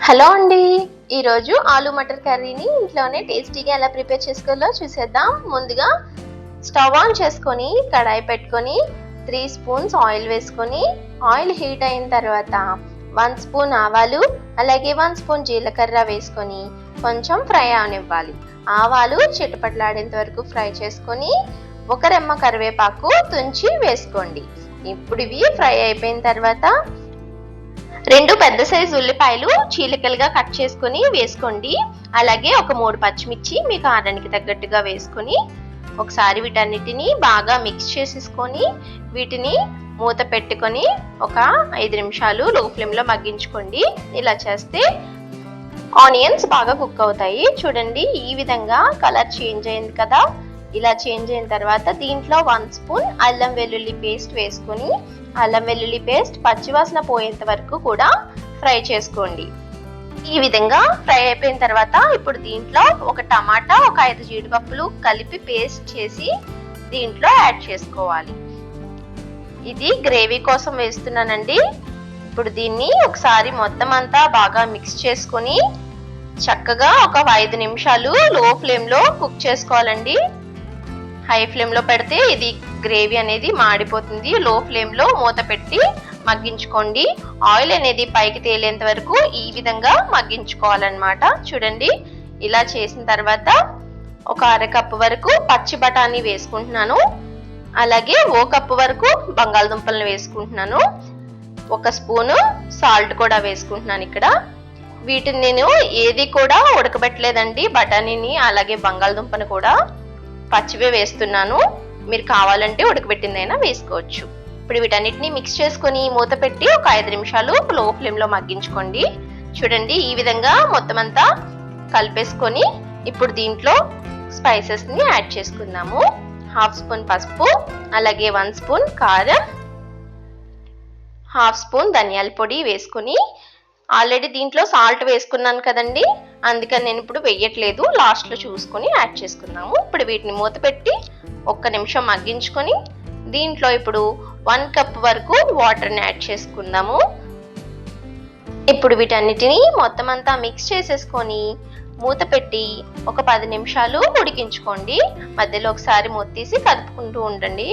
Hello అండి, ఈరోజు ఆలు మటర్ కర్రీని ఇంట్లోనే టేస్టీగా ఎలా ప్రిపేర్ చేసుకోవాలో చూసేద్దాం. ముందుగా స్టవ్ ఆన్ చేసుకొని కడాయి పెట్టుకొని 3 స్పూన్స్ ఆయిల్ వేసుకొని ఆయిల్ హీట్ అయిన తర్వాత 1 స్పూన్ ఆవాలు అలాగే 1 స్పూన్ జీలకర్ర వేసుకొని కొంచెం ఫ్రై అవనివ్వాలి. ఆవాలు చిటపటలాడేంత వరకు ఫ్రై చేసుకొని ఒక రెమ్మ కరివేపాకు తుంచి వేసుకోండి. ఇప్పుడు ఇవి ఫ్రై అయిపోయిన తర్వాత 2 పెద్ద సైజు ఉల్లిపాయలు చీలికలుగా కట్ చేసుకొని వేసుకోండి. అలాగే ఒక 3 పచ్చిమిర్చి మీ కారానికి తగ్గట్టుగా వేసుకొని ఒకసారి వీటన్నిటిని బాగా మిక్స్ చేసేసుకొని వీటిని మూత పెట్టుకొని ఒక 5 నిమిషాలు లో ఫ్లేమ్లో మగ్గించుకోండి. ఇలా చేస్తే ఆనియన్స్ బాగా కుక్ అవుతాయి. చూడండి, ఈ విధంగా కలర్ చేంజ్ అయింది కదా. ఇలా చేంజ్ అయిన తర్వాత దీంట్లో 1 స్పూన్ అల్లం వెల్లుల్లి పేస్ట్ వేసుకొని అల్లం వెల్లుల్లి పేస్ట్ పచ్చివాసన పోయేంత వరకు కూడా ఫ్రై చేసుకోండి. ఈ విధంగా ఫ్రై అయిపోయిన తర్వాత ఇప్పుడు దీంట్లో ఒక టమాటా, ఒక 5 జీడిపప్పులు కలిపి పేస్ట్ చేసి దీంట్లో యాడ్ చేసుకోవాలి. ఇది గ్రేవీ కోసం వేస్తున్నానండి. ఇప్పుడు దీన్ని ఒకసారి మొత్తం అంతా బాగా మిక్స్ చేసుకొని చక్కగా ఒక 5 నిమిషాలు లో ఫ్లేమ్లో కుక్ చేసుకోవాలండి. హై ఫ్లేమ్లో పెడితే ఇది గ్రేవీ అనేది మాడిపోతుంది. లో ఫ్లేమ్లో మూత పెట్టి మగ్గించుకోండి. ఆయిల్ అనేది పైకి తేలేంత వరకు ఈ విధంగా మగ్గించుకోవాలన్నమాట. చూడండి, ఇలా చేసిన తర్వాత ఒక అరకప్పు వరకు పచ్చి బఠానీ వేసుకుంటున్నాను. అలాగే 1 కప్పు వరకు బంగాళదుంపలను వేసుకుంటున్నాను. 1 స్పూను సాల్ట్ కూడా వేసుకుంటున్నాను. ఇక్కడ వీటిని నేను ఏది కూడా ఉడకబెట్టలేదండి. బఠానీని అలాగే బంగాళదుంపను కూడా పచ్చివే వేస్తున్నాను. మీరు కావాలంటే ఉడకబెట్టిందైనా వేసుకోవచ్చు. ఇప్పుడు వీటన్నిటిని మిక్స్ చేసుకొని మూత పెట్టి ఒక 5 నిమిషాలు లో ఫ్లేమ్లో మగ్గించుకోండి. చూడండి, ఈ విధంగా మొత్తం అంతా కలిపేసుకొని ఇప్పుడు దీంట్లో స్పైసెస్ని యాడ్ చేసుకుందాము. 1/2 స్పూన్ పసుపు, అలాగే 1 స్పూన్ కారం, 1/2 స్పూన్ ధనియాల పొడి వేసుకొని ఆల్రెడీ దీంట్లో సాల్ట్ వేసుకున్నాను కదండి, అందుకని నేను ఇప్పుడు వేయట్లేదు. లాస్ట్లో చూసుకొని యాడ్ చేసుకుందాము. ఇప్పుడు వీటిని మూత పెట్టి 1 నిమిషం మగ్గించుకొని దీంట్లో ఇప్పుడు 1 కప్ వరకు వాటర్ని యాడ్ చేసుకుందాము. ఇప్పుడు వీటన్నిటిని మొత్తం అంతా మిక్స్ చేసేసుకొని మూత పెట్టి ఒక 10 నిమిషాలు ఉడికించుకోండి. మధ్యలో ఒకసారి మూత తీసి కలుపుకుంటూ ఉండండి.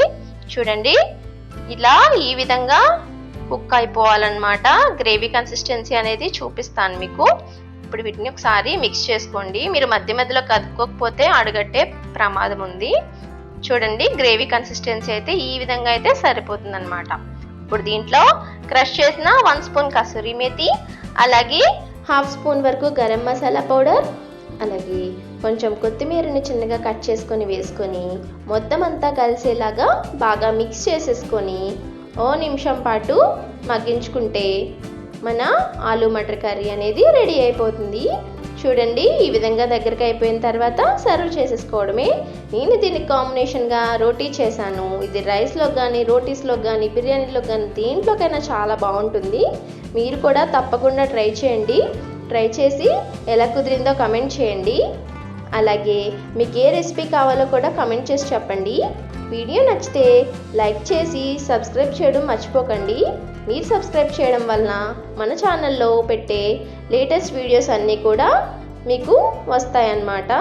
చూడండి, ఇలా ఈ విధంగా కుక్ అయిపోవాలన్నమాట. గ్రేవీ కన్సిస్టెన్సీ అనేది చూపిస్తాను మీకు. ఇప్పుడు వీటిని ఒకసారి మిక్స్ చేసుకోండి. మీరు మధ్య మధ్యలో కదుపుకోకపోతే అడుగట్టే ప్రమాదం ఉంది. చూడండి, గ్రేవీ కన్సిస్టెన్సీ అయితే ఈ విధంగా అయితే సరిపోతుంది అనమాట. ఇప్పుడు దీంట్లో క్రష్ చేసిన 1 స్పూన్ కసూరి మేతి, అలాగే 1/2 స్పూన్ వరకు గరం మసాలా పౌడర్, అలాగే కొంచెం కొత్తిమీరని చిన్నగా కట్ చేసుకొని వేసుకొని మొత్తం అంతా కలిసేలాగా బాగా మిక్స్ చేసేసుకొని 1 నిమిషం పాటు మగ్గించుకుంటే మన ఆలు మటర్ కర్రీ అనేది రెడీ అయిపోతుంది. చూడండి, ఈ విధంగా దగ్గరికి అయిపోయిన తర్వాత సర్వ్ చేసేసుకోవడమే. నేను దీనికి కాంబినేషన్గా రోటీ చేశాను. ఇది రైస్లో కానీ, రోటీస్లో కానీ, బిర్యానీలో కానీ దేంట్లోకైనా చాలా బాగుంటుంది. మీరు కూడా తప్పకుండా ట్రై చేయండి. ట్రై చేసి ఎలా కుదిరిందో కమెంట్ చేయండి. అలాగే మీకు ఏ రెసిపీ కావాలో కూడా కమెంట్ చేసి చెప్పండి. వీడియో నచ్చితే లైక్ చేసి సబ్స్క్రైబ్ చేయడం మర్చిపోకండి. మీరు సబ్స్క్రైబ్ చేయడం వలన మన ఛానల్లో పెట్టే లేటెస్ట్ వీడియోస్ అన్నీ కూడా మీకు వస్తాయన్నమాట.